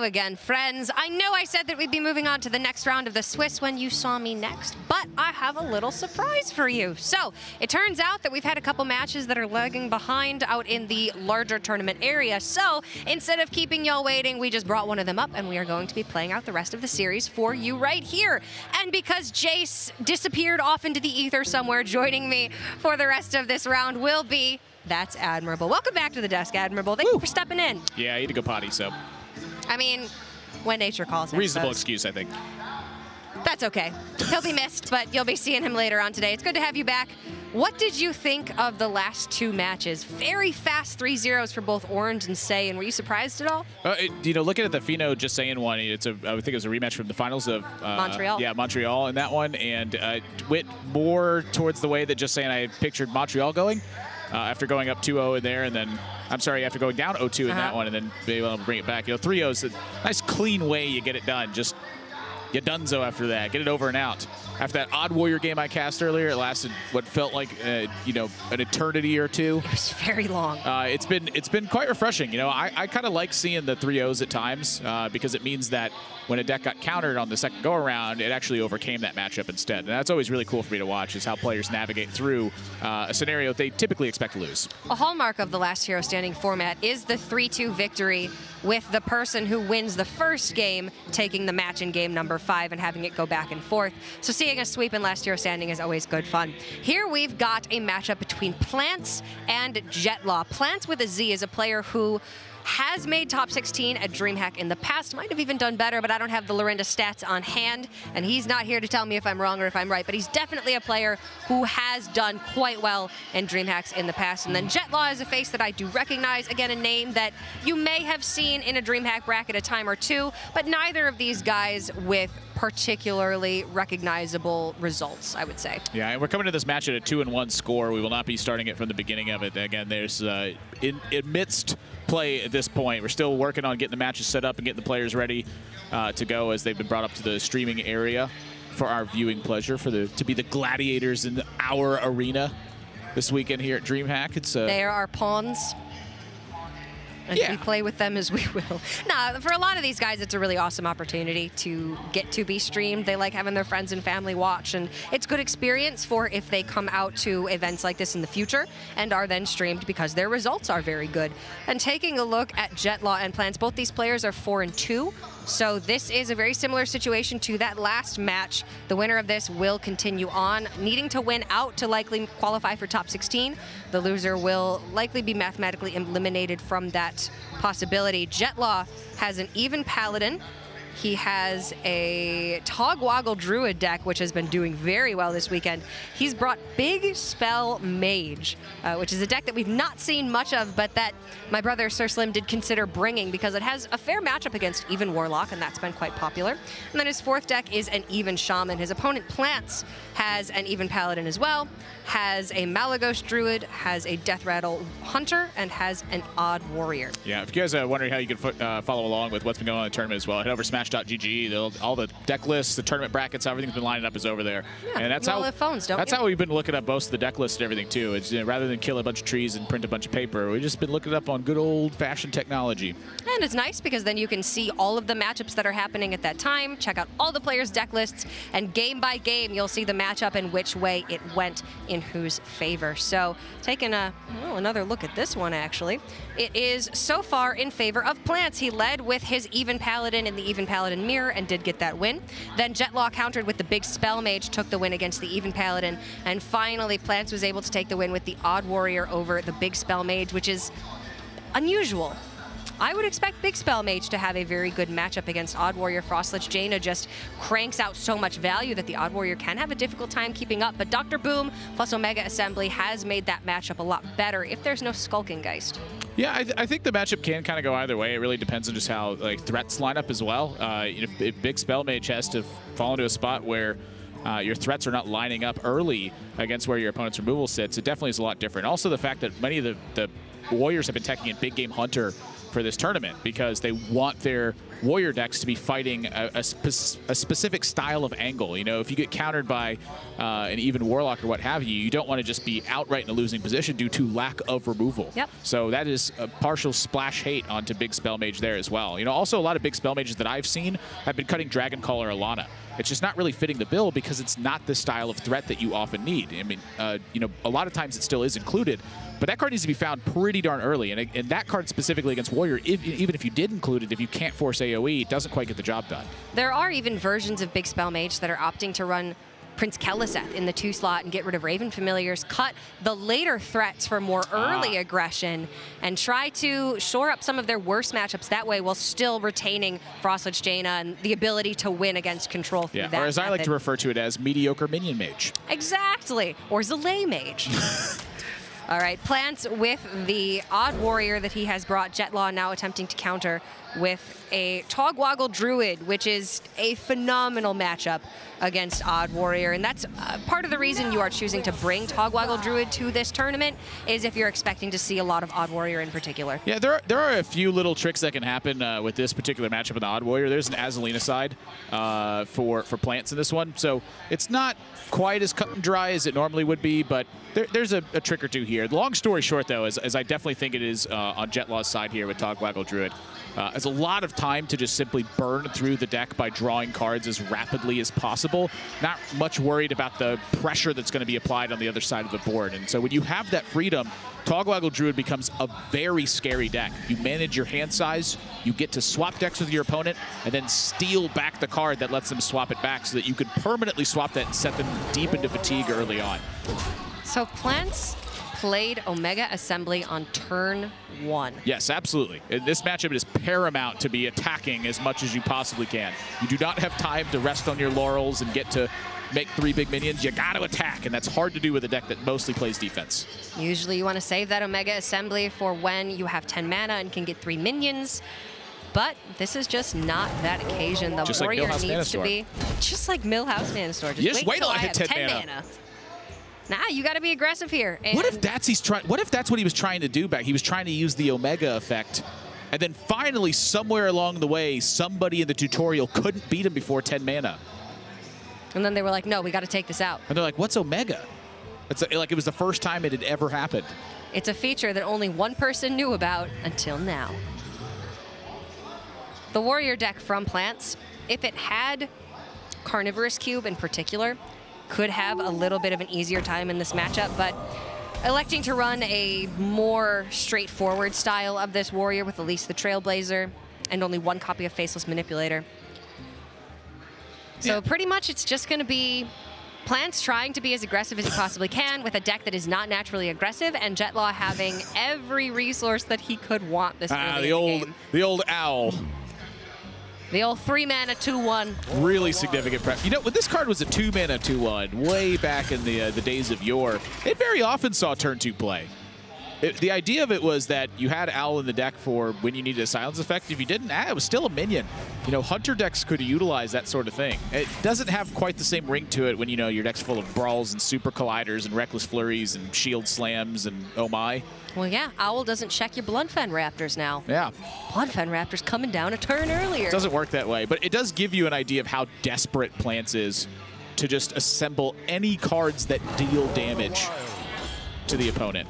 Hello again, friends. I know I said that we'd be moving on to the next round of the Swiss when you saw me next, but I have a little surprise for you. So, it turns out that we've had a couple matches that are lagging behind out in the larger tournament area. So, instead of keeping y'all waiting, we just brought one of them up, and we are going to be playing out the rest of the series for you right here. And because Jace disappeared off into the ether somewhere, joining me for the rest of this round will be... That's Admirable. Welcome back to the desk, Admirable. Thank you for stepping in. Yeah, I need to go potty, so... I mean, when nature calls. Reasonable excuse, I think. That's okay. He'll be missed, but you'll be seeing him later on today. It's good to have you back. What did you think of the last two matches? Very fast 3-0s for both Orange and Say, and were you surprised at all? You know, looking at the Fino just saying one, I think it was a rematch from the finals of Montreal. Yeah, Montreal in that one, and went more towards the way that just saying I pictured Montreal going. After going up 2-0 in there, and then, I'm sorry, after going down 0-2 in that one, and then be able to bring it back. You know, 3-0 is a nice, clean way you get it done. Just get donezo after that. Get it over and out. After that Odd Warrior game I cast earlier, it lasted what felt like, you know, an eternity or two. It was very long. It's been quite refreshing. You know, I kind of like seeing the 3-0s at times because it means that when a deck got countered on the second go-around, it actually overcame that matchup instead. And that's always really cool for me to watch, is how players navigate through a scenario they typically expect to lose. A hallmark of the Last Hero Standing format is the 3-2 victory, with the person who wins the first game taking the match in game number 5 and having it go back and forth. So seeing a sweep in Last Hero Standing is always good fun. Here we've got a matchup between Plantz and Jetlaw. Plantz with a Z is a player who has made top 16 at DreamHack in the past, might have even done better, but I don't have the Lorinda stats on hand, and he's not here to tell me if I'm wrong or if I'm right, but he's definitely a player who has done quite well in DreamHacks in the past. And then Jetlaw is a face that I do recognize, again, a name that you may have seen in a DreamHack bracket a time or two, but neither of these guys with particularly recognizable results, I would say. Yeah, and we're coming to this match at a 2-1 score. We will not be starting it from the beginning of it. Again, there's amidst play at this point, we're still working on getting the matches set up and getting the players ready to go as they've been brought up to the streaming area for our viewing pleasure, to be the gladiators in our arena this weekend here at DreamHack. They are our pawns. And we play with them as we will. Nah, for a lot of these guys, it's a really awesome opportunity to get to be streamed. They like having their friends and family watch, and it's good experience for if they come out to events like this in the future and are then streamed because their results are very good. And taking a look at Jetlaw and Plantz, both these players are 4-2. So this is a very similar situation to that last match. The winner of this will continue on, needing to win out to likely qualify for top 16. The loser will likely be mathematically eliminated from that possibility. Jetlaw has an even Paladin. He has a Togwaggle Druid deck, which has been doing very well this weekend. He's brought Big Spell Mage, which is a deck that we've not seen much of, but that my brother Sir Slim did consider bringing because it has a fair matchup against Even Warlock, and that's been quite popular. And then his fourth deck is an Even Shaman. His opponent, Plantz, has an Even Paladin as well, has a Malagos Druid, has a Death Rattle Hunter, and has an Odd Warrior. Yeah, if you guys are wondering how you can follow along with what's been going on in the tournament as well, head over to Smash.gg. All the deck lists, the tournament brackets, everything's been lining up is over there. Yeah, and that's you all have phones, don't you? That's how we've been looking up most of the deck lists and everything too. It's rather than kill a bunch of trees and print a bunch of paper, we've just been looking up on good old-fashioned technology. And it's nice because then you can see all of the matchups that are happening at that time, check out all the players' deck lists, and game by game you'll see the matchup and which way it went in whose favor. So taking another look at this one, actually. It is so far in favor of Plantz. He led with his Even Paladin in the Even Paladin mirror and did get that win. Then Jetlaw countered with the Big Spell Mage, took the win against the Even Paladin. And finally, Plantz was able to take the win with the Odd Warrior over the Big Spell Mage, which is unusual. I would expect Big Spell Mage to have a very good matchup against Odd Warrior. Frostlich Jaina just cranks out so much value that the Odd Warrior can have a difficult time keeping up, but Dr. Boom plus Omega Assembly has made that matchup a lot better if there's no Skulking Geist. Yeah, I think the matchup can kind of go either way. It really depends on just how threats line up as well. If Big Spell Mage has to fall into a spot where your threats are not lining up early against where your opponent's removal sits, it definitely is a lot different. Also, the fact that many of the Warriors have been teching in Big Game Hunter for this tournament because they want their warrior decks to be fighting a specific style of angle. You know, if you get countered by an even warlock or what have you, you don't want to just be outright in a losing position due to lack of removal. Yep. So that is a partial splash hate onto Big Spell Mage there as well. You know, also a lot of Big Spell Mages that I've seen have been cutting Dragon Call or Alana. It's just not really fitting the bill because it's not the style of threat that you often need. I mean, you know, a lot of times it still is included, but that card needs to be found pretty darn early. And that card specifically against Warrior, even if you did include it, if you can't force AoE, it doesn't quite get the job done. There are even versions of Big Spell Mage that are opting to run Prince Keleseth in the 2 slot and get rid of Raven Familiars, cut the later threats for more early aggression, and try to shore up some of their worst matchups that way while still retaining Frostledge Jaina and the ability to win against control through that or as method. I like to refer to it as mediocre minion mage. Exactly, or Zalay Mage. All right, Plantz with the odd warrior that he has brought, Jetlaw now attempting to counter with a Togwaggle Druid, which is a phenomenal matchup against odd warrior. And that's part of the reason you are choosing to bring Togwaggle Druid to this tournament, is if you're expecting to see a lot of odd warrior in particular. Yeah, there are a few little tricks that can happen with this particular matchup in the odd warrior. There's an Azalina side for Plantz in this one. So it's not quite as cut and dry as it normally would be, but there's a trick or two here. The long story short, though, is I definitely think it is on Jetlaw's side here with Togwaggle Druid. It's a lot of time to just simply burn through the deck by drawing cards as rapidly as possible. Not much worried about the pressure that's going to be applied on the other side of the board. And so when you have that freedom, Togwaggle Druid becomes a very scary deck. You manage your hand size, you get to swap decks with your opponent, and then steal back the card that lets them swap it back so that you can permanently swap that and set them deep into fatigue early on. So Plantz played Omega Assembly on turn 1. Yes, absolutely. In this matchup, it is paramount to be attacking as much as you possibly can. You do not have time to rest on your laurels and get to make 3 big minions. You got to attack, and that's hard to do with a deck that mostly plays defense. Usually you want to save that Omega Assembly for when you have 10 mana and can get 3 minions. But this is just not that occasion. The just warrior like needs to be just like Millhouse Manastor. Just wait till I have hit 10 mana. Nah, you got to be aggressive here. And what if that's what he was trying to do back? He was trying to use the Omega effect, and then finally, somewhere along the way, somebody in the tutorial couldn't beat him before 10 mana. And then they were like, no, we got to take this out. And they're like, what's Omega? It's like it was the first time it had ever happened. It's a feature that only one person knew about until now. The warrior deck from Plantz, if it had Carnivorous Cube in particular, could have a little bit of an easier time in this matchup, but electing to run a more straightforward style of this warrior with at least the Trailblazer and only 1 copy of Faceless Manipulator. So pretty much it's just going to be Plantz trying to be as aggressive as he possibly can with a deck that is not naturally aggressive, and Jetlaw having every resource that he could want this early in the game. The old owl. The old 3-mana 2/1. Really significant prep. You know, when this card was a 2-mana 2/1 way back in the days of yore, it very often saw turn 2 play. The idea of it was that you had Owl in the deck for when you needed a silence effect. If you didn't, it was still a minion. You know, Hunter decks could utilize that sort of thing. It doesn't have quite the same ring to it when, you know, your deck's full of Brawls and Super Colliders and Reckless Flurries and Shield Slams and oh my. Well, yeah, Owl doesn't check your Bloodfen Raptors now. Yeah. Bloodfen Raptors coming down a turn earlier. It doesn't work that way, but it does give you an idea of how desperate Plantz is to just assemble any cards that deal damage to the opponent.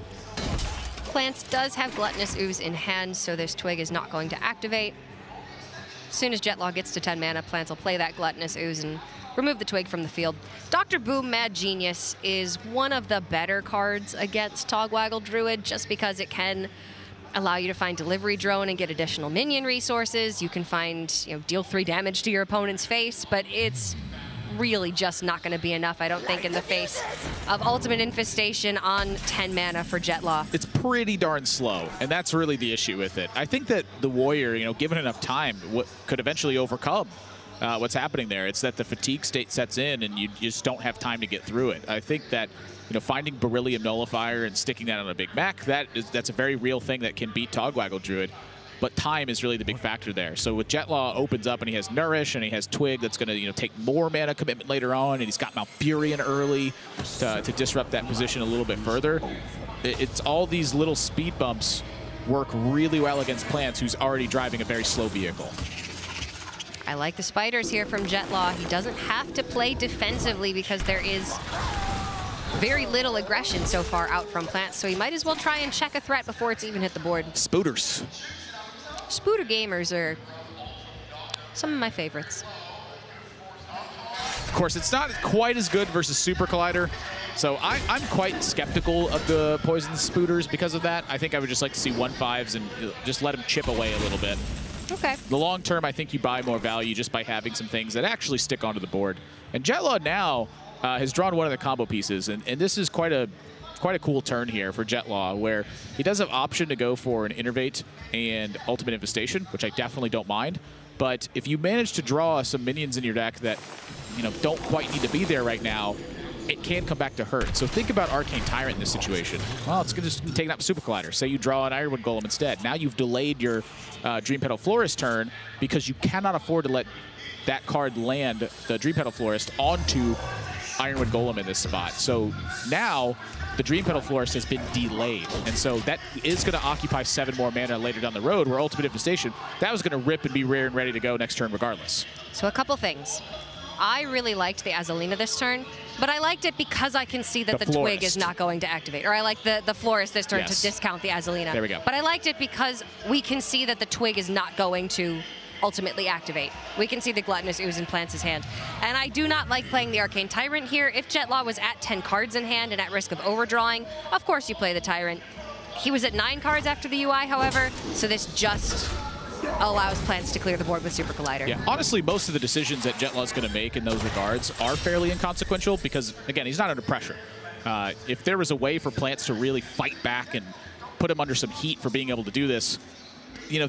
Plantz does have Gluttonous Ooze in hand, so this Twig is not going to activate. As soon as Jetlaw gets to 10 mana, Plantz will play that Gluttonous Ooze and remove the Twig from the field. Dr. Boom Mad Genius is one of the better cards against Togwaggle Druid, just because it can allow you to find Delivery Drone and get additional minion resources. You can find, you know, deal 3 damage to your opponent's face, but it's really just not going to be enough, I don't think, in the face of Ultimate Infestation on 10 mana for Jetlaw. It's pretty darn slow, and that's really the issue with it. I think that the Warrior, you know, given enough time, could eventually overcome what's happening there. It's that the fatigue state sets in, and you just don't have time to get through it. I think that, you know, finding Beryllium Nullifier and sticking that on a big mech, that's a very real thing that can beat Togwaggle Druid. But time is really the big factor there. So with Jetlaw opens up and he has Nourish and he has Twig that's going to, you know, take more mana commitment later on, and he's got Malfurion early to disrupt that position a little bit further. It's all these little speed bumps work really well against Plantz, who's already driving a very slow vehicle. I like the spiders here from Jetlaw. He doesn't have to play defensively because there is very little aggression so far out from Plantz, so he might as well try and check a threat before it's even hit the board. Spooters. Spooter gamers are some of my favorites. Of course, it's not quite as good versus Super Collider, so I'm quite skeptical of the Poison Spooters because of that. I think I would just like to see 1-5s and just let them chip away a little bit. Okay. The long term, I think you buy more value just by having some things that actually stick onto the board. And Jetlaw now has drawn one of the combo pieces, and this is quite a cool turn here for Jetlaw, where he does have option to go for an Innervate and Ultimate Infestation, which I definitely don't mind. But if you manage to draw some minions in your deck that don't quite need to be there right now, it can come back to hurt. So think about Arcane Tyrant in this situation. Well, it's going to take it up Super Collider. Say you draw an Ironwood Golem instead. Now you've delayed your Dream Petal Florist turn because you cannot afford to let that card land, the Dream Petal Florist, onto Ironwood Golem in this spot. So now the Dream Petal Florist has been delayed. And so that is going to occupy 7 more mana later down the road, where Ultimate Infestation, that was going to rip and be rare and ready to go next turn regardless. So a couple things. I really liked the Azalina this turn, but I liked it because I can see that the Twig is not going to activate. Or I like the Florist this turn to discount the Azalina. There we go. But I liked it because we can see that the Twig is not going to ultimately activate. We can see the Gluttonous Ooze in Plantz's hand. And I do not like playing the Arcane Tyrant here. If Jetlaw was at 10 cards in hand and at risk of overdrawing, of course you play the Tyrant. He was at 9 cards after the UI, however, so this just allows Plantz to clear the board with Super Collider. Yeah, honestly, most of the decisions that Jetlaw's going to make in those regards are fairly inconsequential because, again, he's not under pressure. If there was a way for Plantz to really fight back and put him under some heat for being able to do this,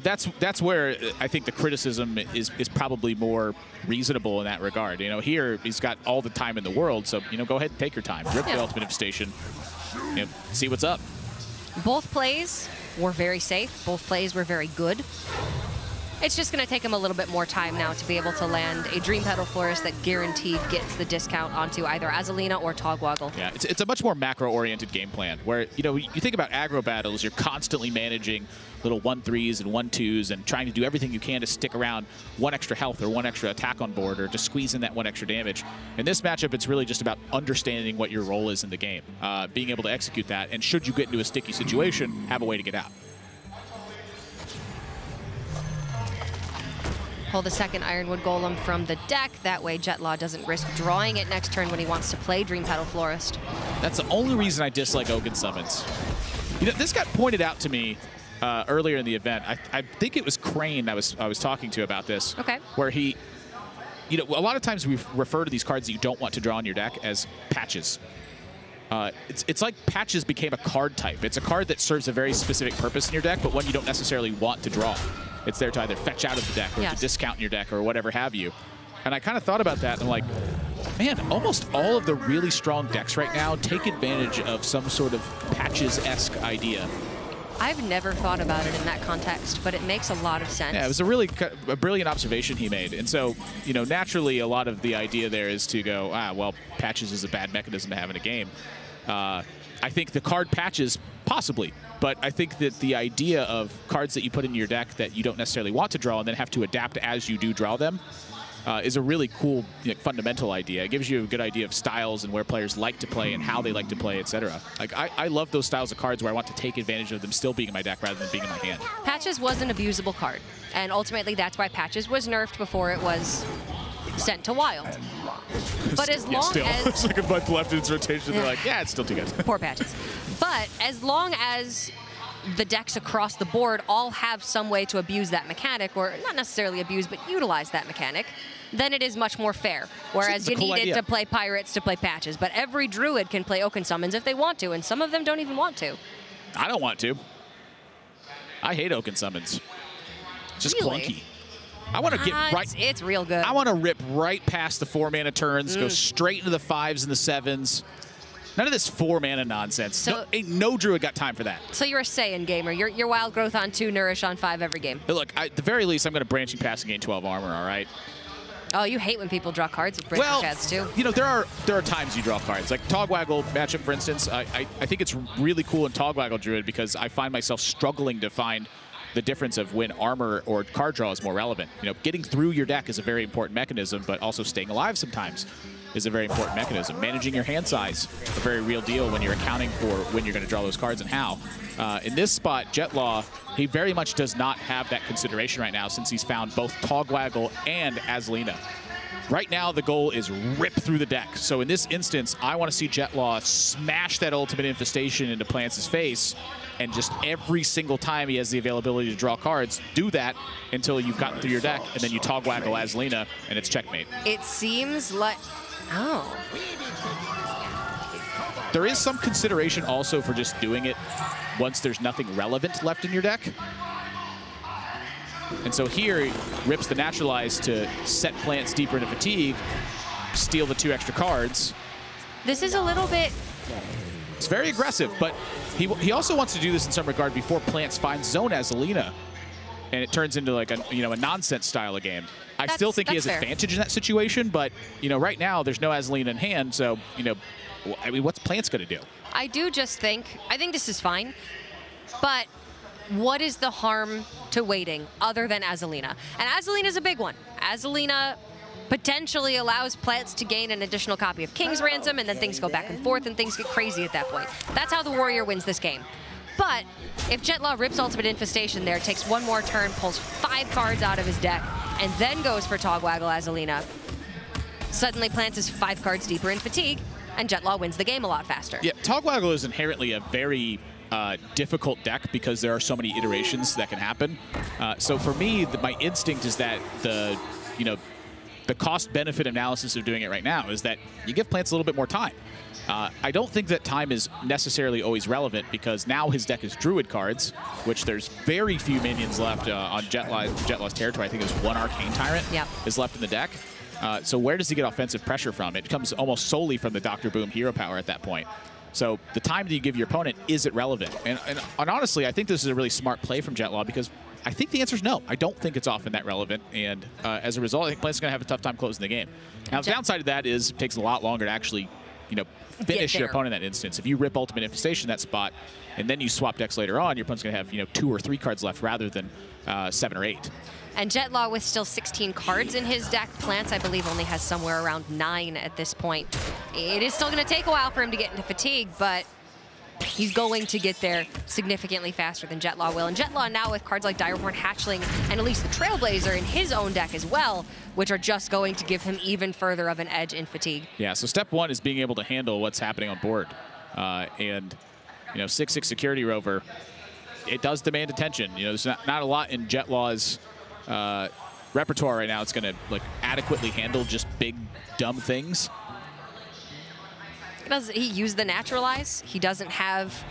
that's where I think the criticism is probably more reasonable in that regard. Here he's got all the time in the world, so go ahead and take your time. Rip the Ultimate Infestation. See what's up. Both plays were very safe. Both plays were very good. It's just going to take him a little bit more time now to be able to land a Dream Petal Florist that guaranteed gets the discount onto either Azalina or Togwaggle. Yeah, it's a much more macro-oriented game plan where, you think about aggro battles, you're constantly managing little 1-3s and 1-2s and trying to do everything you can to stick around 1 extra health or 1 extra attack on board or to squeeze in that 1 extra damage. In this matchup, it's really just about understanding what your role is in the game, being able to execute that, and should you get into a sticky situation, have a way to get out. Pull the second Ironwood Golem from the deck. That way Jetlaw doesn't risk drawing it next turn when he wants to play Dream Petal Florist. That's the only reason I dislike Oaken Summons. This got pointed out to me earlier in the event. I think it was Crane I was talking to about this. Okay. Where he, a lot of times we refer to these cards that you don't want to draw in your deck as patches. It's like patches became a card type. It's a card that serves a very specific purpose in your deck, but one you don't necessarily want to draw. It's there to either fetch out of the deck or to discount your deck or whatever have you. And I kind of thought about that, and I'm like, man, almost all of the really strong decks right now take advantage of some sort of patches-esque idea. I've never thought about it in that context, but it makes a lot of sense. Yeah, it was a brilliant observation he made. And so, naturally, a lot of the idea there is to go, well, patches is a bad mechanism to have in a game. I think the card patches, possibly. But I think that the idea of cards that you put in your deck that you don't necessarily want to draw and then have to adapt as you do draw them is a really cool fundamental idea. It gives you a good idea of styles and where players like to play and how they like to play, etc. Like I love those styles of cards where I want to take advantage of them still being in my deck rather than being in my hand. Patches was an abusable card, and ultimately that's why Patches was nerfed before it was sent to Wild. But as long as... It's like a month left in its rotation, they're like, yeah, it's still too good. Poor Patches. But as long as the decks across the board all have some way to abuse that mechanic, or not necessarily abuse, but utilize that mechanic, then it is much more fair. Whereas you need it to play Pirates to play Patches. But every Druid can play Oaken Summons if they want to, and some of them don't even want to. I don't want to. I hate Oaken Summons. It's just clunky. I want to get right. It's real good. I want to rip right past the 4-mana turns, go straight into the 5s and the 7s. None of this 4-mana nonsense. So, ain't no Druid got time for that. So you're a Saiyan gamer. You're Wild Growth on 2, Nourish on 5 every game. But look, at the very least, I'm going to Branching Pass and gain 12 armor, all right? Oh, you hate when people draw cards with breaking chads too. You know, there are times you draw cards. Like Togwaggle matchup, for instance, I think it's really cool in Togwaggle Druid because I find myself struggling to find the difference of when armor or card draw is more relevant. You know, getting through your deck is a very important mechanism, but also staying alive sometimes is a very important mechanism. Managing your hand size, a very real deal when you're accounting for when you're going to draw those cards and how. In this spot, Jetlaw, he very much does not have that consideration right now since he's found both Togwaggle and Azalina. Right now, the goal is rip through the deck. So in this instance, I want to see Jetlaw smash that ultimate infestation into Plantz's face, and just every single time he has the availability to draw cards, do that until you've gotten through your deck, and then you Togwaggle Azalina, and it's checkmate. It seems like... Oh. There is some consideration also for just doing it once there's nothing relevant left in your deck. And so here, he rips the Naturalize to set Plantz deeper into Fatigue, steal the 2 extra cards. This is a little bit... It's very aggressive, but he also wants to do this in some regard before Plantz finds Zone Azalina, and it turns into like a nonsense style of game. I still think he has advantage in that situation, but right now there's no Azalina in hand, so I mean, what's Plantz going to do? I think this is fine, but what is the harm to waiting other than Azalina? And Azalina's a big one. Azalina potentially allows Plantz to gain an additional copy of King's Ransom, and then things go back and forth, and things get crazy at that point. That's how the Warrior wins this game. But if Jetlaw rips Ultimate Infestation there, takes one more turn, pulls 5 cards out of his deck, and then goes for Togwaggle Azalina, suddenly Plantz is 5 cards deeper in Fatigue, and Jetlaw wins the game a lot faster. Yeah, Togwaggle is inherently a very difficult deck because there are so many iterations that can happen. So for me, my instinct is that the cost-benefit analysis of doing it right now is that you give Plantz a little bit more time. I don't think that time is necessarily always relevant because now his deck is Druid cards, which there's very few minions left on Jetlaw's territory. I think there's 1 Arcane Tyrant is left in the deck. So where does he get offensive pressure from? It comes almost solely from the Dr. Boom hero power at that point. So the time that you give your opponent, is it relevant? And honestly, I think this is a really smart play from Jetlaw because I think the answer is no. I don't think it's often that relevant, and as a result, I think Plantz is going to have a tough time closing the game. Now, the downside of that is it takes a lot longer to actually, finish your opponent in that instance. If you rip Ultimate Infestation that spot, and then you swap decks later on, your opponent's going to have 2 or 3 cards left rather than 7 or 8. And Jetlaw with still 16 cards in his deck. Plantz, I believe, only has somewhere around 9 at this point. It is still going to take a while for him to get into Fatigue, but he's going to get there significantly faster than Jetlaw will. And Jetlaw now with cards like Direhorn Hatchling and at least the Trailblazer in his own deck as well, which are just going to give him even further of an edge in Fatigue. Yeah, so step 1 is being able to handle what's happening on board. And 6/6 Security Rover, it does demand attention. There's not a lot in Jetlaw's repertoire right now. It's going to adequately handle just big, dumb things. He used the Naturalize. He doesn't have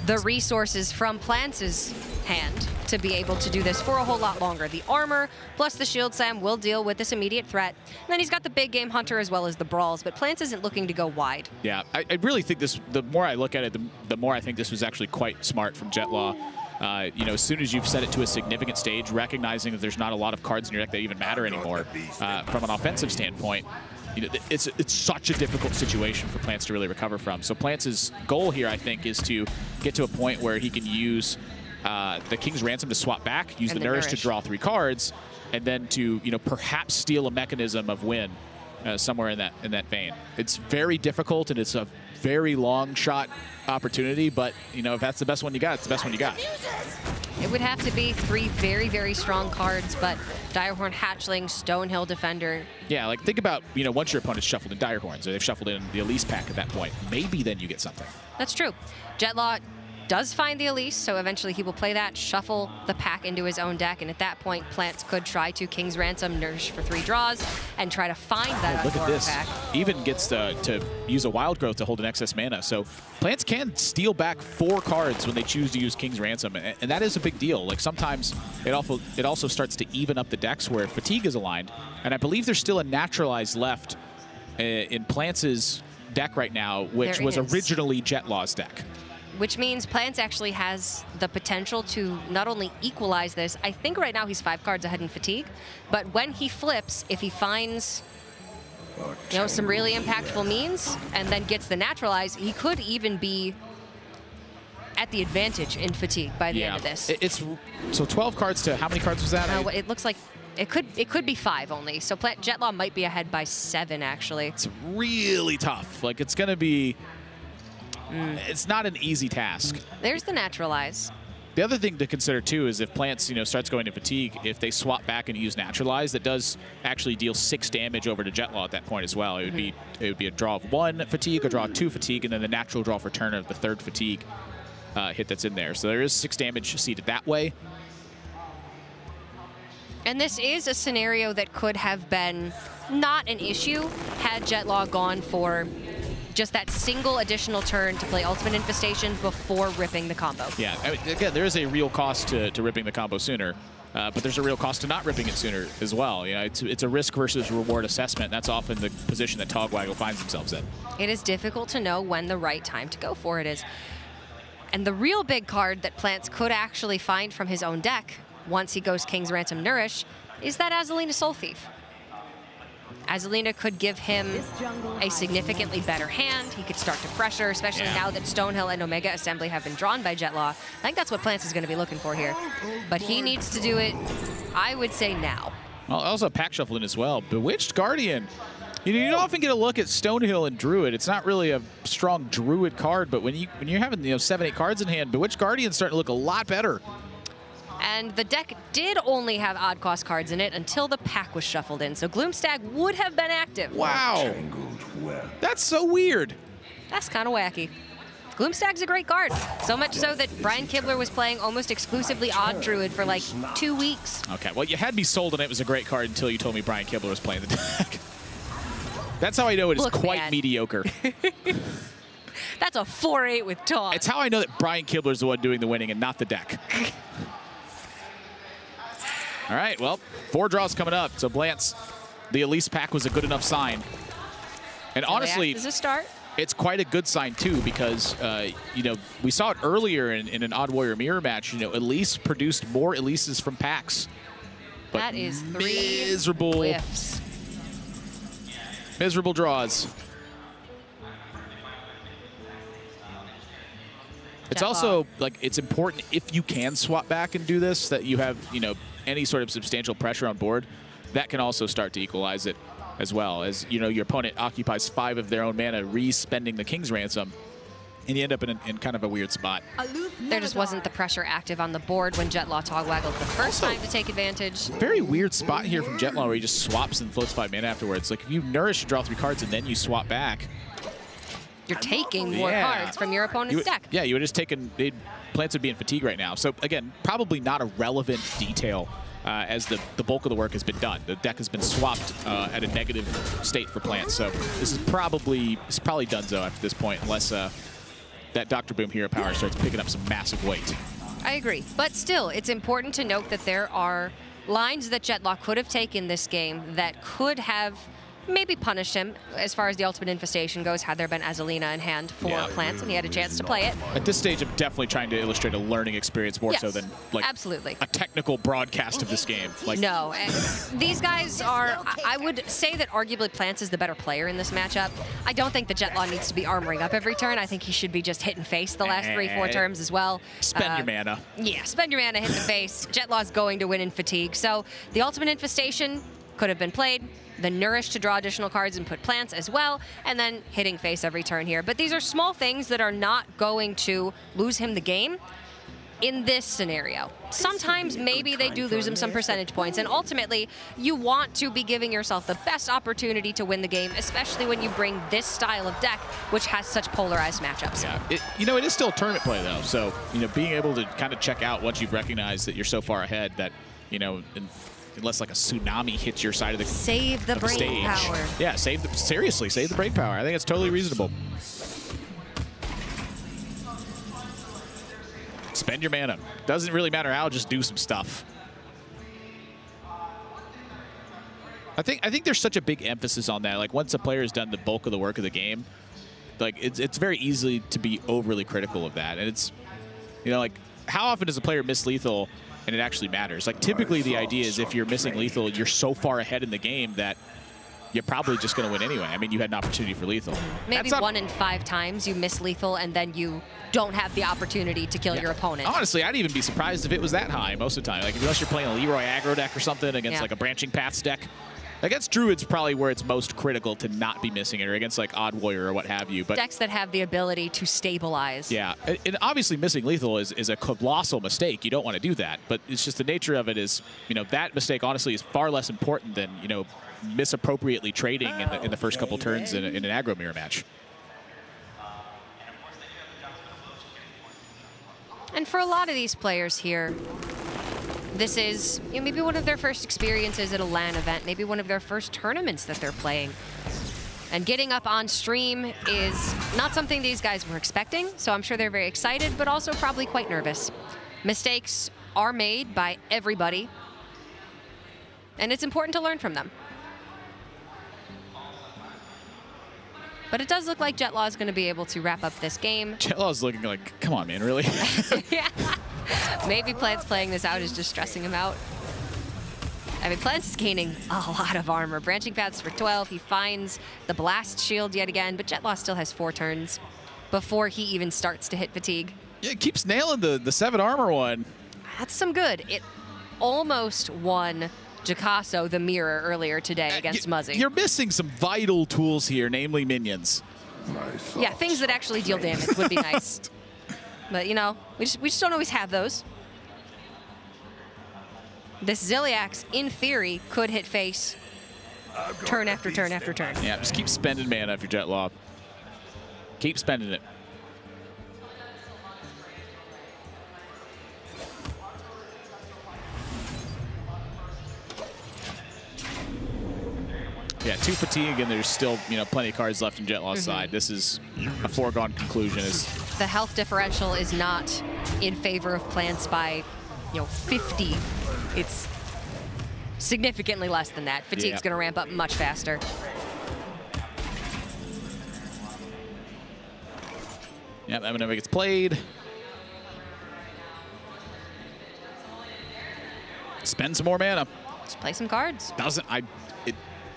the resources from Plantz's hand to be able to do this for a whole lot longer. The armor plus the Shield Slam will deal with this immediate threat. And then he's got the big game Hunter as well as the Brawls, but Plantz isn't looking to go wide. Yeah, I really think this, the more I look at it, the more I think this was actually quite smart from Jetlaw. As soon as you've set it to a significant stage, recognizing that there's not a lot of cards in your deck that even matter anymore, from an offensive standpoint, it's such a difficult situation for Plantz to really recover from. So Plantz's goal here, I think, is to get to a point where he can use the King's Ransom to swap back, use the Nourish to draw 3 cards, and then to perhaps steal a mechanism of win somewhere in that vein. It's very difficult and it's a very long shot opportunity, but if that's the best one you got, it's the best one you got. It would have to be 3 very, very strong cards, but Direhorn Hatchling, Stonehill Defender. Yeah, think about, once your opponent's shuffled in Direhorns, or they've shuffled in the Elise pack at that point, maybe then you get something. That's true. Jetlaw does find the Elise, so eventually he will play that, shuffle the pack into his own deck, and at that point, Plantz could try to King's Ransom, Nourish for 3 draws, and try to find that look at this. pack. Even gets to use a Wild Growth to hold an excess mana, so Plantz can steal back 4 cards when they choose to use King's Ransom, and that is a big deal. Sometimes it also starts to even up the decks where Fatigue is aligned, and I believe there's still a Naturalize left in Plantz's deck right now, which was originally Jetlaw's deck. which means Plantz actually has the potential to not only equalize this, I think right now he's 5 cards ahead in fatigue, but when he flips, if he finds some really impactful means and then gets the naturalize, he could even be at the advantage in fatigue by the end of this. It's so 12 cards to how many cards was that? It looks like it could be 5 only. So Jetlaw might be ahead by 7 actually. It's really tough. Like it's gonna be. It's not an easy task. There's the naturalize. The other thing to consider too is if Plantz, starts going to fatigue, if they swap back and use naturalize, that does actually deal 6 damage over to Jetlaw at that point as well. It would be a draw of 1 fatigue, a draw of 2 fatigue, and then the natural draw for turn of the 3rd fatigue hit that's in there. So there is 6 damage seated that way. And this is a scenario that could have been not an issue had Jetlaw gone for just that single additional turn to play Ultimate Infestation before ripping the combo. Yeah, I mean, again, there is a real cost to ripping the combo sooner, but there's a real cost to not ripping it sooner as well. It's a risk versus reward assessment. That's often the position that Togwaggle finds themselves in. It is difficult to know when the right time to go for it is. And the real big card that Plantz could actually find from his own deck once he goes King's Ransom Nourish is that Azalina Soul Thief. Azalina could give him a significantly better hand. He could start to pressure, especially now that Stonehill and Omega Assembly have been drawn by Jetlaw. I think that's what Plantz is going to be looking for here. But he needs to do it, I would say, now. Well, also pack shuffling as well. Bewitched Guardian. You often get a look at Stonehill and Druid. It's not really a strong Druid card, but when you're having 7, 8 cards in hand, Bewitched Guardian's starting to look a lot better. And the deck did only have odd cost cards in it until the pack was shuffled in. So Gloomstag would have been active. Wow. That's so weird. That's kind of wacky. Gloomstag's a great card. So much so that Brian Kibler was playing almost exclusively odd Druid for like 2 weeks. Okay, well, you had me sold on it was a great card until you told me Brian Kibler was playing the deck. That's how I know it is quite mediocre. That's a 4-8 with taunt. It's how I know that Brian Kibler's the one doing the winning and not the deck. All right, well, 4 draws coming up. So Plantz, the Elise pack was a good enough sign. And honestly, is a start. It's quite a good sign too because we saw it earlier in an Odd Warrior mirror match. Elise produced more Elises from packs. But that is 3 miserable whiffs. Miserable draws. It's also it's important if you can swap back and do this that you have any sort of substantial pressure on board. That can also start to equalize it as well as your opponent occupies 5 of their own mana, re-spending the King's Ransom, and you end up in kind of a weird spot. There just wasn't the pressure active on the board when Jetlaw Togwaggled the first time to take advantage. Very weird spot here from Jetlaw where he just swaps and floats 5 mana afterwards. Like if you nourish, you draw 3 cards, and then you swap back. You're taking more cards from your opponent's deck. Yeah, you would just taken. Plantz would be in fatigue right now. So again, probably not a relevant detail as the bulk of the work has been done. The deck has been swapped at a negative state for Plantz. So this is probably donezo after this point, unless that Dr. Boom Hero Power starts picking up some massive weight. I agree, but still, it's important to note that there are lines that Jetlaw could have taken this game that could have maybe punished him as far as the Ultimate Infestation goes had there been Azalina in hand for Plantz and he had a chance to play it. At this stage, I'm definitely trying to illustrate a learning experience more so than absolutely a technical broadcast of this game. No, these guys are, I would say that arguably Plantz is the better player in this matchup. I don't think that Jetlaw needs to be armoring up every turn. I think he should be just hitting face the last 3-4 turns as well. Spend your mana. Yeah, spend your mana, hit the face. Jetlaw's going to win in fatigue. So the Ultimate Infestation could have been played. The Nourish to draw additional cards and put Plantz as well, and then hitting face every turn here. But these are small things that are not going to lose him the game in this scenario. Sometimes maybe they do lose him some percentage points, and ultimately you want to be giving yourself the best opportunity to win the game, especially when you bring this style of deck, which has such polarized matchups. Yeah, it is still tournament play though, so being able to kind of check out once you've recognized that you're so far ahead that unless like a tsunami hits your side of the save the brain power. Yeah, seriously, save the brain power. I think it's totally reasonable. Spend your mana. Doesn't really matter how, just do some stuff. I think there's such a big emphasis on that. Like once a player has done the bulk of the work of the game, Like, it's very easy to be overly critical of that. And it's, you know, like, how often does a player miss lethal and it actually matters? Like, typically the idea is if you're missing lethal, you're so far ahead in the game that you're probably just going to win anyway. I mean, you had an opportunity for lethal. Maybe 1 in 5 times you miss lethal and then you don't have the opportunity to kill your opponent. Honestly, I'd even be surprised if it was that high most of the time. Like, unless you're playing a Leroy aggro deck or something against like a branching paths deck. Against Druid's probably where it's most critical to not be missing it, or against like Odd Warrior or what have you. But decks that have the ability to stabilize. Yeah, and obviously missing lethal is a colossal mistake. You don't want to do that, but it's just the nature of it is, you know, that mistake honestly is far less important than, you know, misappropriately trading in the first couple turns in an aggro mirror match. And for a lot of these players here, this is, you know, maybe one of their first experiences at a LAN event, maybe one of their first tournaments that they're playing. And getting up on stream is not something these guys were expecting, so I'm sure they're very excited, but also probably quite nervous. Mistakes are made by everybody, and it's important to learn from them. But it does look like Jetlaw is going to be able to wrap up this game. Jetlaw's looking like, come on, man, really? Yeah. Maybe Plantz playing this out is just stressing him out. I mean, Plantz is gaining a lot of armor. Branching paths for 12. He finds the blast shield yet again, but Jetlaw still has 4 turns before he even starts to hit fatigue. Yeah, it keeps nailing the 7 armor one. That's some good. It almost won Jakasso the mirror earlier today against Muzzy. You're missing some vital tools here, namely minions. Yeah, things that actually deal damage would be nice. But, you know, we just don't always have those. This Ziliax, in theory, could hit face turn after turn after turn. Yeah, just keep spending mana if you're Jetlaw. Keep spending it. Yeah, 2 fatigue, and there's still, you know, plenty of cards left in Jetlaw's side. This is a foregone conclusion. The health differential is not in favor of Plantz by, you know, 50. It's significantly less than that. Fatigue's going to ramp up much faster. Yep, Eminem gets played. Spend some more mana. Let's play some cards.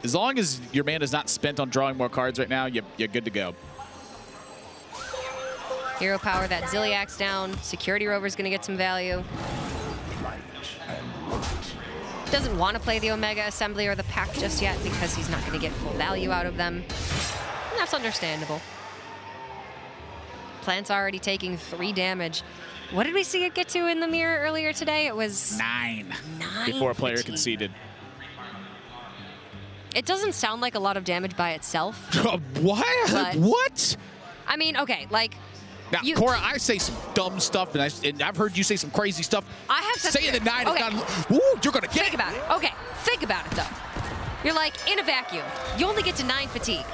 As long as your mana is not spent on drawing more cards right now, you're good to go. Hero power that Ziliax down. Security Rover's going to get some value. Doesn't want to play the Omega Assembly or the Pack just yet because he's not going to get full value out of them. And that's understandable. Plantz already taking 3 damage. What did we see it get to in the mirror earlier today? It was 9 9 before a player fatigue. conceded. It doesn't sound like a lot of damage by itself. What? What? I mean, okay, like... Now, Cora, I say some dumb stuff, and I've heard you say some crazy stuff. I have to saying the 9 is not... Ooh, you're going to get Think about it. Okay, think about it, though. You're like, in a vacuum, you only get to 9 fatigue.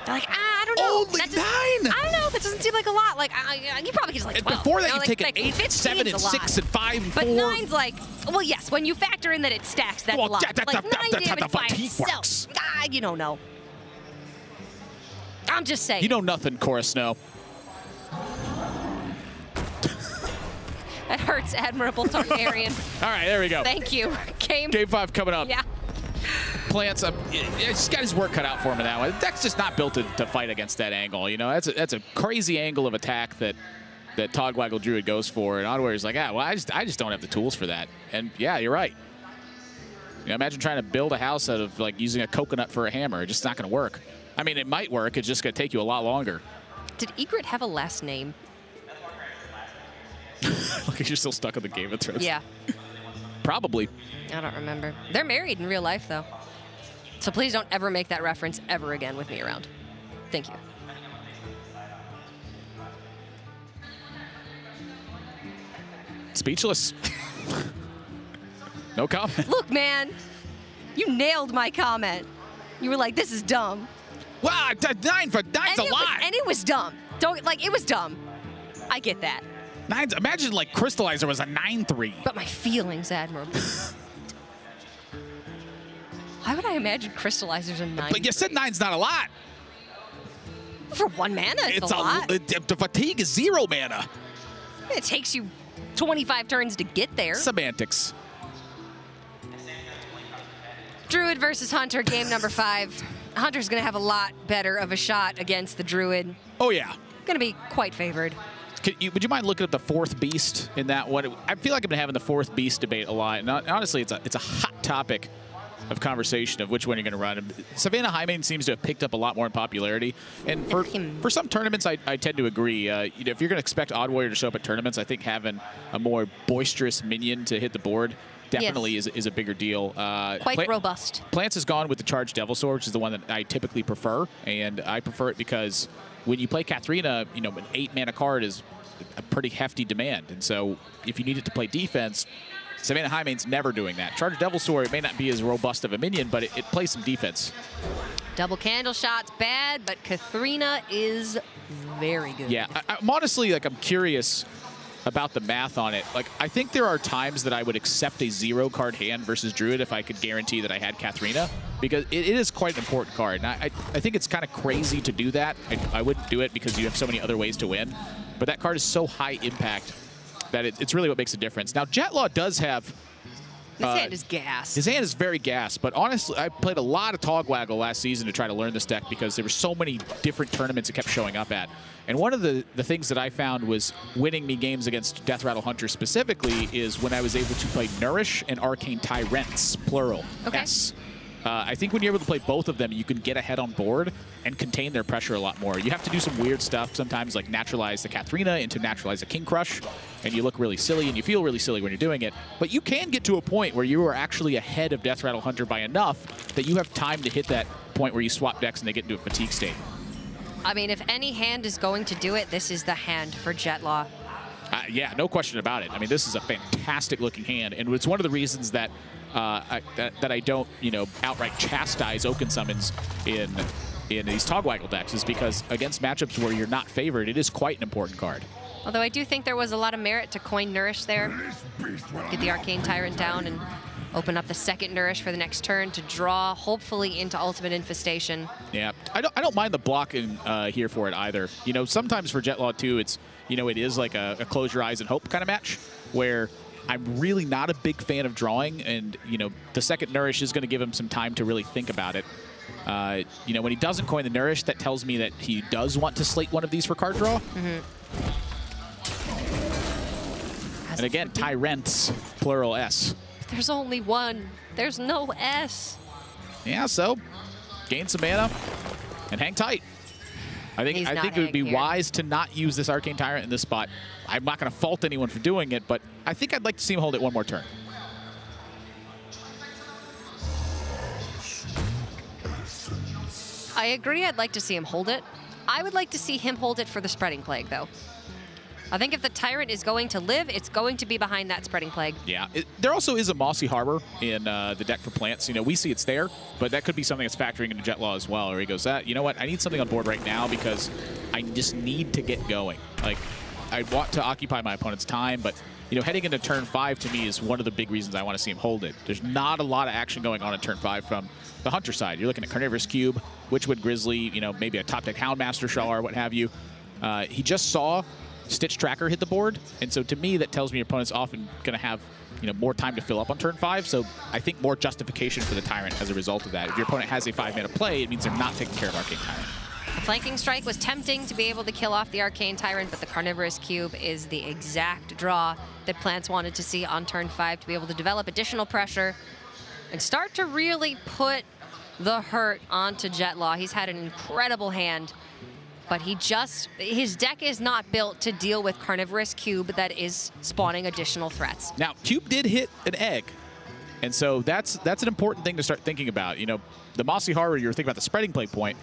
They're like, I don't know. Only 9? I don't know. That doesn't seem like a lot. Like, you probably get like 12. Before that, you like, take like, an 8, 7, and 6, and 5, and 4. But 9's like, well, yes, when you factor in that it stacks, that's a lot. That's like, 9 how damage the by fatigue itself. works. You don't know. I'm just saying. You know nothing, Cora Snow. That hurts, Admirable Targaryen. All right, there we go. Thank you. Game 5 coming up. Yeah. Plantz, he's got his work cut out for him in that one. Deck's just not built to fight against that angle. You know, that's a crazy angle of attack that Togwaggle Druid goes for, and Oddwarrior's like, well, I just don't have the tools for that. And yeah, you're right. You know, imagine trying to build a house out of like using a coconut for a hammer. It's just not going to work. I mean, it might work. It's just going to take you a lot longer. Did Egret have a last name? Look, you're still stuck on the Game of Thrones. Yeah. Probably. I don't remember. They're married in real life, though. So please don't ever make that reference ever again with me around. Thank you. Speechless. No comment. Look, man, you nailed my comment. You were like, this is dumb. Wow, 9's a lot. And it was dumb. It was dumb. I get that. 9's, imagine like Crystallizer was a 9-3. But my feelings, Admiral. Why would I imagine Crystallizer's a 9? But you said 9's not a lot. For 1 mana, it's a lot. The fatigue is 0 mana. It takes you 25 turns to get there. Semantics. Druid versus Hunter, game number 5. Hunter's going to have a lot better of a shot against the Druid. Oh, yeah. Going to be quite favored. Would you mind looking up the 4th beast in that one? I feel like I've been having the 4th beast debate a lot. And honestly, it's a hot topic of conversation of which one you're going to run. Savannah Highmane seems to have picked up a lot more in popularity. And for some tournaments, I tend to agree. You know, if you're going to expect Odd Warrior to show up at tournaments, I think having a more boisterous minion to hit the board definitely is a bigger deal. Quite robust. Plantz has gone with the Charged Devil Sword, which is the one that I typically prefer. And I prefer it because when you play Katharina, you know, an 8-mana card is a pretty hefty demand. And so if you need it to play defense, Savannah Highmane's never doing that. Charged Devil Sword may not be as robust of a minion, but it plays some defense. Double candle shot's bad, but Katharina is very good. Yeah, I'm honestly, like, I'm curious about the math on it. Like, I think there are times that I would accept a 0-card hand versus Druid if I could guarantee that I had Katharina, because it is quite an important card. And I think it's kind of crazy to do that. I wouldn't do it because you have so many other ways to win. But that card is so high impact that it's really what makes a difference. Now, Jetlaw does have... His hand is gas. His hand is very gas, but honestly, I played a lot of Togwaggle last season to try to learn this deck because there were so many different tournaments it kept showing up at. And one of the things that I found was winning me games against Death Rattle Hunter specifically is when I was able to play Nourish and Arcane Tyrants, plural, okay. S. I think when you're able to play both of them, you can get ahead on board and contain their pressure a lot more. You have to do some weird stuff sometimes, like naturalize the Katharina into naturalize the King Crush, and you look really silly and you feel really silly when you're doing it. But you can get to a point where you are actually ahead of Death Rattle Hunter by enough that you have time to hit that point where you swap decks and they get into a fatigue state. I mean, if any hand is going to do it, this is the hand for Jetlaw. Yeah, no question about it. I mean, this is a fantastic looking hand, and it's one of the reasons that I don't, you know, outright chastise Oaken Summons in these Togwaggle decks, is because against matchups where you're not favored, it is quite an important card. Although I do think there was a lot of merit to coin Nourish there. Get the Arcane Tyrant down and open up the second Nourish for the next turn to draw, hopefully, into Ultimate Infestation. Yeah, I don't mind the blocking here for it either. You know, sometimes for Jetlaw too, it's, you know, it is like a close your eyes and hope kind of match where I'm really not a big fan of drawing, and, you know, the second Nourish is going to give him some time to really think about it. You know, when he doesn't coin the Nourish, that tells me that he does want to slate one of these for card draw. And again, Tyrants, plural S. There's only one. There's no S. Yeah, so gain some mana and hang tight. I think it would be wise to not use this Arcane Tyrant in this spot. I'm not going to fault anyone for doing it, but I think I'd like to see him hold it one more turn. I agree. I'd like to see him hold it. I would like to see him hold it for the Spreading Plague, though. I think if the Tyrant is going to live, it's going to be behind that Spreading Plague. Yeah, there also is a Mossy Harbor in the deck for Plantz. You know, we see it's there, but that could be something that's factoring into Jetlaw as well, where he goes, you know what, I need something on board right now because I just need to get going. Like, I want to occupy my opponent's time, but, you know, heading into turn 5 to me is one of the big reasons I want to see him hold it. There's not a lot of action going on in turn 5 from the Hunter side. You're looking at Carnivorous Cube, Witchwood Grizzly, you know, maybe a top deck Houndmaster Shar, what have you. He just saw Stitch Tracker hit the board, and so to me that tells me your opponent's often going to have, you know, more time to fill up on turn 5, so I think more justification for the Tyrant as a result of that. If your opponent has a 5-mana play, it means they're not taking care of Arcane Tyrant. The Flanking Strike was tempting to be able to kill off the Arcane Tyrant, but the Carnivorous Cube is the exact draw that Plantz wanted to see on turn 5 to be able to develop additional pressure and start to really put the hurt onto Jetlaw. He's had an incredible hand, but his deck is not built to deal with Carnivorous Cube that is spawning additional threats. Now, Cube did hit an egg, and so that's an important thing to start thinking about. You know, the Mossy Horror, you're thinking about the Spreading Plague point.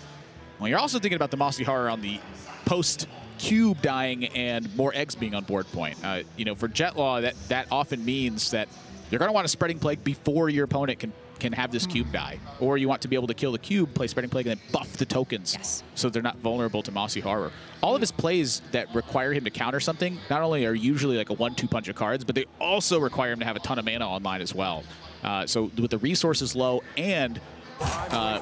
Well, you're also thinking about the Mossy Horror on the post-Cube dying and more eggs being on board point. You know, for Jetlaw, that often means that you're going to want a Spreading Plague before your opponent can have this cube die. Or you want to be able to kill the cube, play Spreading Plague, and then buff the tokens so they're not vulnerable to Mossy Horror. All of his plays that require him to counter something not only are usually like a 1-2 punch of cards, but they also require him to have a ton of mana online as well. So with the resources low and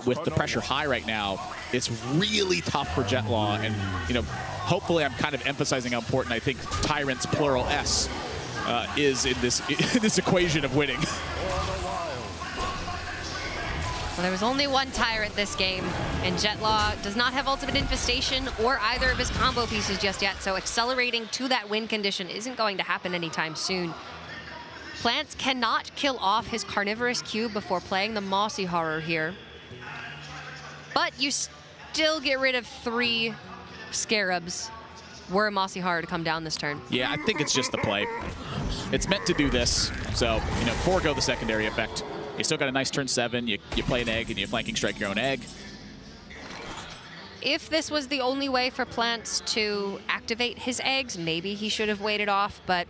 with the pressure high right now, it's really tough for Jetlaw. And, you know, hopefully I'm kind of emphasizing how important I think Tyrant's plural S is in this equation of winning. Well, there was only one Tyrant this game, and Jetlaw does not have Ultimate Infestation or either of his combo pieces just yet, so accelerating to that win condition isn't going to happen anytime soon. Plantz cannot kill off his Carnivorous Cube before playing the Mossy Horror here, but you still get rid of 3 Scarabs were a Mossy Horror to come down this turn. Yeah, I think it's just the play. It's meant to do this, so, you know, forego the secondary effect. You still got a nice turn 7. You play an egg, and you flanking strike your own egg. If this was the only way for Plantz to activate his eggs, maybe he should have waited off, but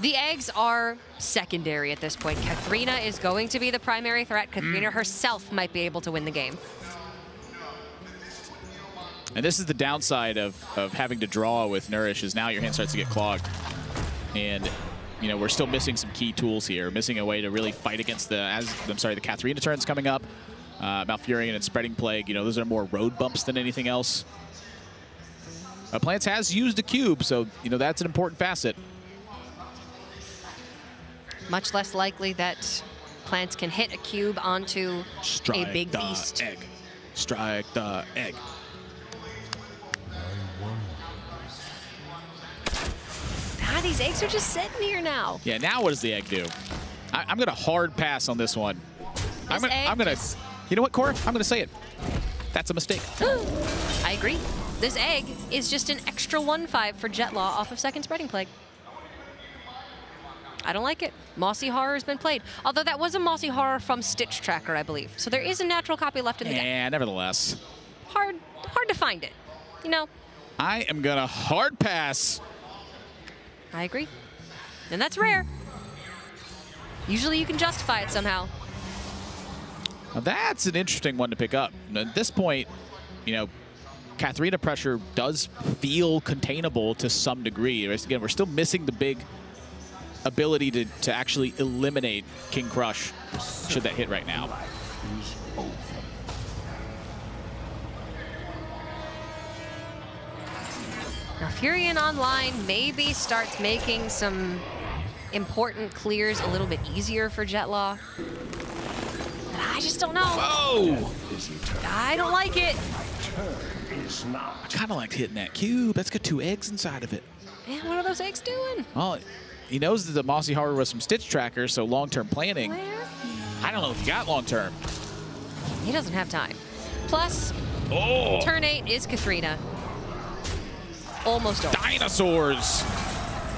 the eggs are secondary at this point. Katharina is going to be the primary threat. Katharina herself might be able to win the game. And this is the downside of having to draw with Nourish, is now your hand starts to get clogged. And, you know, we're still missing some key tools here, missing a way to really fight against the Katharina turns coming up. Malfurion and Spreading Plague, you know, those are more road bumps than anything else. Plantz has used a cube, so, you know, that's an important facet. Much less likely that Plantz can hit a cube onto a big beast. Egg. Strike the egg. Ah, these eggs are just sitting here now. Yeah, now what does the egg do? I'm going to hard pass on this one. I'm going to, you know what, Cora? I'm going to say it. That's a mistake. I agree. This egg is just an extra 1/5 for Jetlaw off of second Spreading Plague. I don't like it. Mossy Horror has been played. Although that was a Mossy Horror from Stitch Tracker, I believe. So there is a natural copy left in the deck. Yeah, nevertheless. Hard to find it, you know. I am going to hard pass. I agree. And that's rare. Usually you can justify it somehow. Now that's an interesting one to pick up. At this point, you know, Katharina pressure does feel containable to some degree. Again, we're still missing the big ability to actually eliminate King Crush should that hit right now. Now Furion online maybe starts making some important clears a little bit easier for Jetlaw. But I just don't know. Whoa! I don't like it. I kind of liked hitting that cube. That's got 2 eggs inside of it. Man, what are those eggs doing? Well, he knows that the Mossy Horror was some Stitch Tracker, so long-term planning. Where? I don't know if he got long-term. He doesn't have time. Plus, turn 8 is Katharina. Almost over. Dinosaurs!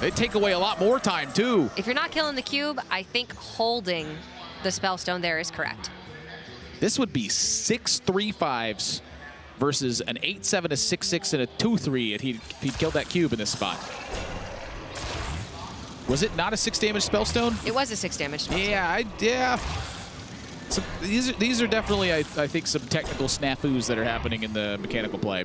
They take away a lot more time, too. If you're not killing the cube, I think holding the Spellstone there is correct. This would be 6 3/5s versus an 8-7, a 6-6, and a 2-3 if he'd killed that cube in this spot. Was it not a 6 damage Spellstone? It was a 6 damage Spellstone. Yeah. So these are definitely, I think, some technical snafus that are happening in the mechanical play.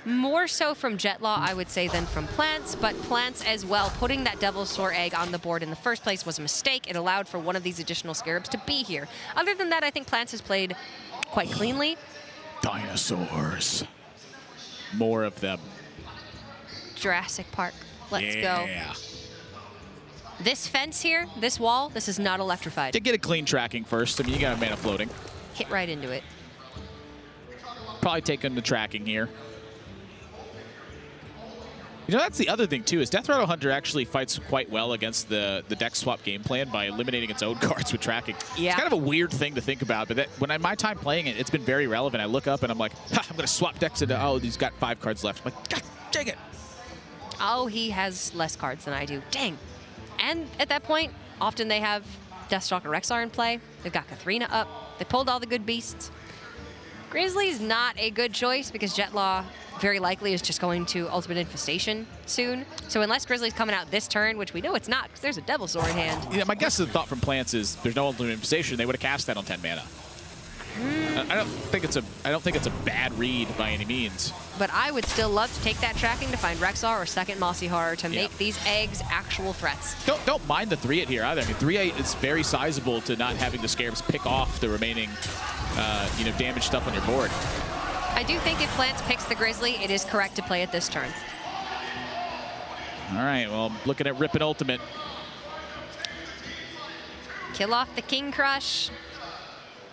More so from Jetlaw, I would say, than from Plantz, but Plantz as well. Putting that Devil's Soar egg on the board in the first place was a mistake. It allowed for one of these additional Scarabs to be here. Other than that, I think Plantz has played quite cleanly. Dinosaurs. More of them. Jurassic Park. Let's go. Yeah. This fence here, this wall, this is not electrified. To get a clean tracking first. I mean, you got a mana floating. Hit right into it. Probably taking the tracking here. You know, that's the other thing, too, is Death Rattle Hunter actually fights quite well against the deck swap game plan by eliminating its own cards with tracking. Yeah. It's kind of a weird thing to think about, but when my time playing it, it's been very relevant. I look up and I'm like, ha, I'm going to swap decks into, oh, he's got 5 cards left. I'm like, God dang it. Oh, he has less cards than I do. Dang. And at that point, often they have Deathstalker Rexar in play. They've got Katharina up. They pulled all the good beasts. Grizzly's not a good choice because Jetlaw very likely is just going to Ultimate Infestation soon. So unless Grizzly's coming out this turn, which we know it's not because there's a Devil's Soar in hand. Yeah, my guess is the thought from Plantz is there's no Ultimate Infestation. They would have cast that on 10 mana. I don't think it's a bad read by any means. But I would still love to take that tracking to find Rexar or second Mossy Horror to make these eggs actual threats. Don't mind the 3-8 here either. I mean, 3-8 is very sizable to not having the Scarabs pick off the remaining, damage stuff on your board. I do think if Plantz picks the Grizzly, it is correct to play it this turn. All right, well, I'm looking at Rip and Ultimate. Kill off the King Crush.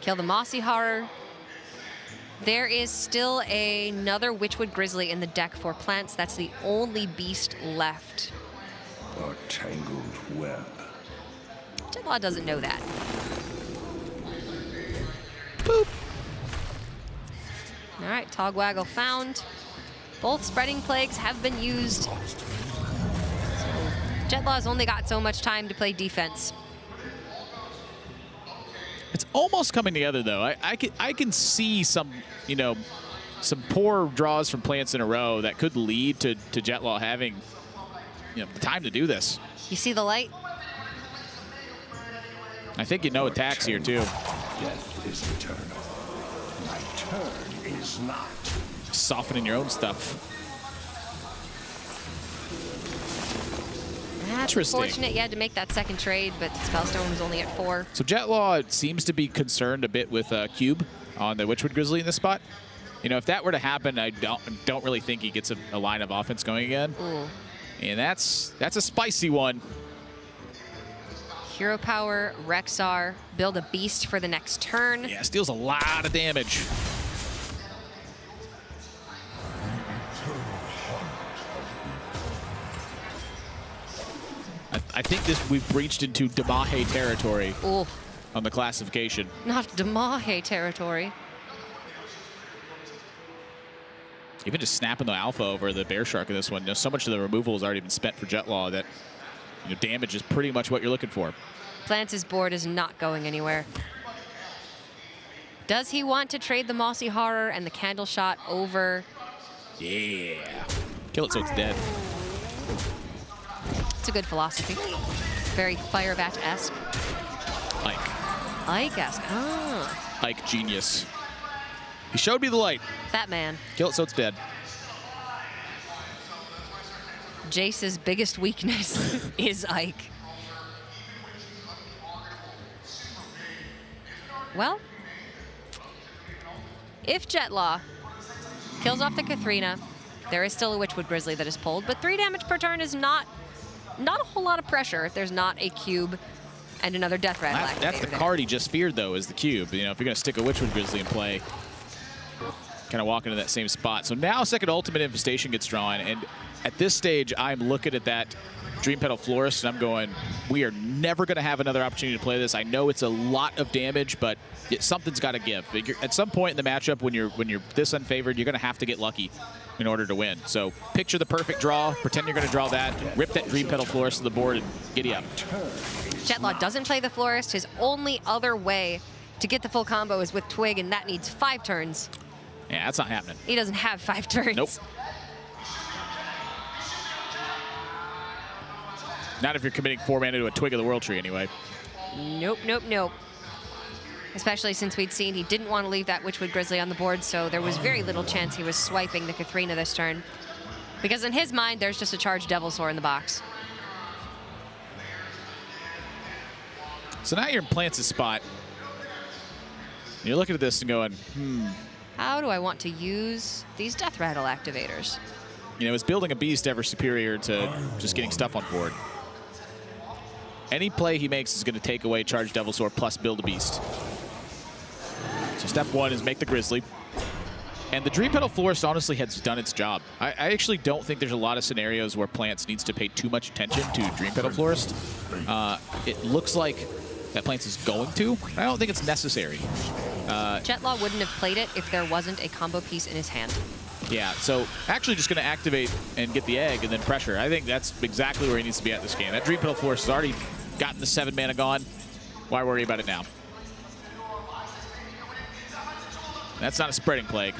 Kill the Mossy Horror. There is still another Witchwood Grizzly in the deck for Plantz. That's the only beast left. A tangled web. Jetlaw doesn't know that. Boop. All right, Togwaggle found. Both Spreading Plagues have been used. So Jetlaw's only got so much time to play defense. It's almost coming together, though. I can see some, some poor draws from Plantz in a row that could lead to Jetlaw having, the time to do this. You see the light? I think attacks here, too. Death is eternal. My turn is not. Softening your own stuff. Interesting. Fortunate you had to make that second trade, but Spellstone was only at 4. So Jetlaw seems to be concerned a bit with Cube on the Witchwood Grizzly in this spot. If that were to happen, I don't really think he gets a line of offense going again. Ooh. And that's a spicy one. Hero Power, Rexar, build a beast for the next turn. Yeah, steals a lot of damage. I think we've breached into DreamHack territory on the classification. Not DreamHack territory. Even just snapping the alpha over the Bear Shark in this one. So much of the removal has already been spent for Jetlaw that damage is pretty much what you're looking for. Plantz's board is not going anywhere. Does he want to trade the Mossy Horror and the Candle Shot over? Yeah. Kill it so it's dead. It's a good philosophy. Very Firebat-esque. Ike. Ike-esque. Ah. Ike genius. He showed me the light. Batman. Kill it so it's dead. Jace's biggest weakness is Ike. Well, if Jetlaw kills off the Kathrina, there is still a Witchwood Grizzly that is pulled, but 3 damage per turn is not a whole lot of pressure if there's not a cube and another Death Rattle activator. That's the card he just feared, though, is the cube. If you're going to stick a Witchwood Grizzly in play, kind of walk into that same spot. So now second Ultimate Infestation gets drawn, and at this stage, I'm looking at that Dream Petal Florist, and I'm going, we are never going to have another opportunity to play this. I know it's a lot of damage, but something's got to give. At some point in the matchup, when you're this unfavored, you're going to have to get lucky in order to win. So picture the perfect draw, pretend you're going to draw that, rip that Dream Petal Florist to the board, and giddy up. Jetlaw doesn't play the Florist. His only other way to get the full combo is with Twig, and that needs 5 turns. Yeah, that's not happening. He doesn't have 5 turns. Nope. Not if you're committing 4 mana to a Twig of the World Tree, anyway. Nope, nope, nope. Especially since we'd seen he didn't want to leave that Witchwood Grizzly on the board, so there was very little chance he was swiping the Kathrina this turn. Because in his mind, there's just a charged Devilsaur in the box. So now you're in Plantz's spot. You're looking at this and going, How do I want to use these Death Rattle activators? Is building a beast ever superior to just getting stuff on board? Any play he makes is going to take away Charged Devilsaur plus build a beast. So step 1 is make the Grizzly. And the Dream Petal Florist honestly has done its job. I actually don't think there's a lot of scenarios where Plantz needs to pay too much attention to Dream Petal Florist. It looks like that Plantz is going to. I don't think it's necessary. Jetlaw wouldn't have played it if there wasn't a combo piece in his hand. Yeah, so actually just going to activate and get the egg and then pressure. I think that's exactly where he needs to be at this game. That Dream Petal Florist has already gotten the 7 mana gone. Why worry about it now? That's not a Spreading Plague.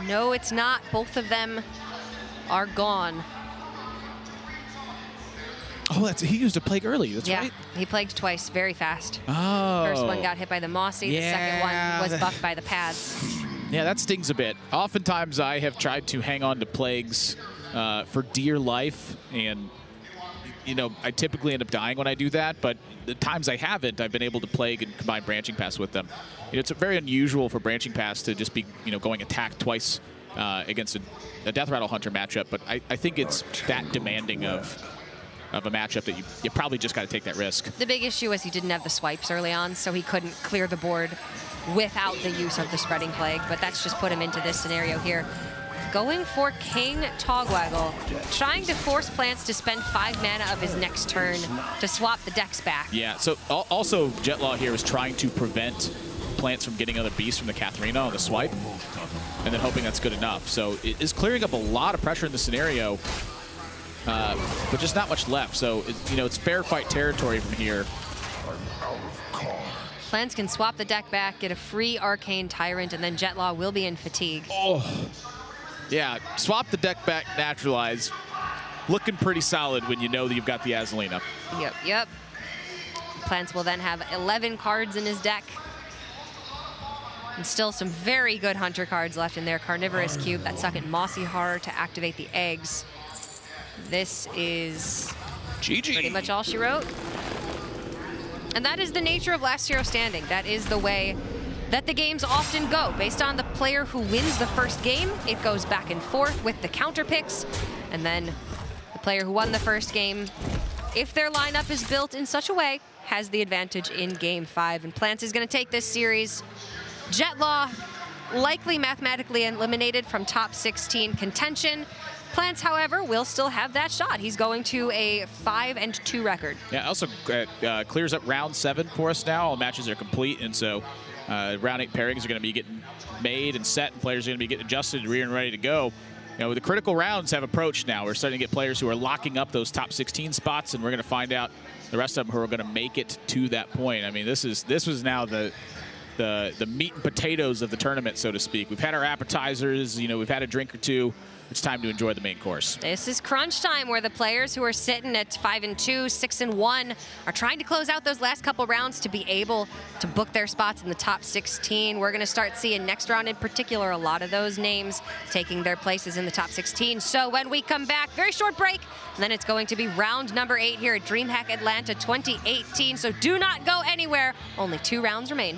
No, it's not. Both of them are gone. Oh, he used a plague early. That's yeah, right. He plagued twice very fast. Oh. First one got hit by the Mossy. The second one was buffed by the pads. Yeah, that stings a bit. Oftentimes, I have tried to hang on to plagues for dear life, and I typically end up dying when I do that, but the times I haven't, I've been able to plague and combine branching pass with them. It's very unusual for branching pass to just be, going attack twice against a Death Rattle Hunter matchup, but I think it's that demanding of a matchup that you probably just got to take that risk. The big issue was he didn't have the swipes early on, so he couldn't clear the board without the use of the Spreading Plague, but that's just put him into this scenario here. Going for King Togwaggle, trying to force Plantz to spend 5 mana of his next turn to swap the decks back. Yeah, so also Jetlaw here is trying to prevent Plantz from getting another beast from the Katharina on the swipe, and then hoping that's good enough. So it is clearing up a lot of pressure in the scenario, but just not much left. So it's fair fight territory from here. Plantz can swap the deck back, get a free Arcane Tyrant, and then Jetlaw will be in fatigue. Oh, yeah, swap the deck back, naturalize. Looking pretty solid when you know that you've got the Azalina. Yep. Plantz will then have 11 cards in his deck. And still some very good Hunter cards left in there. Carnivorous Cube, that second Mossy Horror to activate the eggs. This is GG. Pretty much all she wrote. And that is the nature of Last Hero Standing. That is the way that the games often go. Based on the player who wins the first game, it goes back and forth with the counter picks. And then the player who won the first game, if their lineup is built in such a way, has the advantage in Game 5. And Plantz is going to take this series. Jetlaw likely mathematically eliminated from top 16 contention. Plantz, however, will still have that shot. He's going to a 5-2 record. Yeah, also clears up round 7 for us now. All matches are complete, and so round 8 pairings are going to be getting made and set, and players are going to be getting adjusted, and ready to go. The critical rounds have approached now. We're starting to get players who are locking up those top 16 spots, and we're going to find out the rest of them who are going to make it to that point. I mean, this was now the meat and potatoes of the tournament, so to speak. We've had our appetizers, we've had a drink or two. It's time to enjoy the main course. This is crunch time, where the players who are sitting at 5-2, 6-1 are trying to close out those last couple rounds to be able to book their spots in the top 16. We're going to start seeing next round in particular a lot of those names taking their places in the top 16. So when we come back, very short break, and then it's going to be round number 8 here at DreamHack Atlanta 2018. So do not go anywhere. Only 2 rounds remain.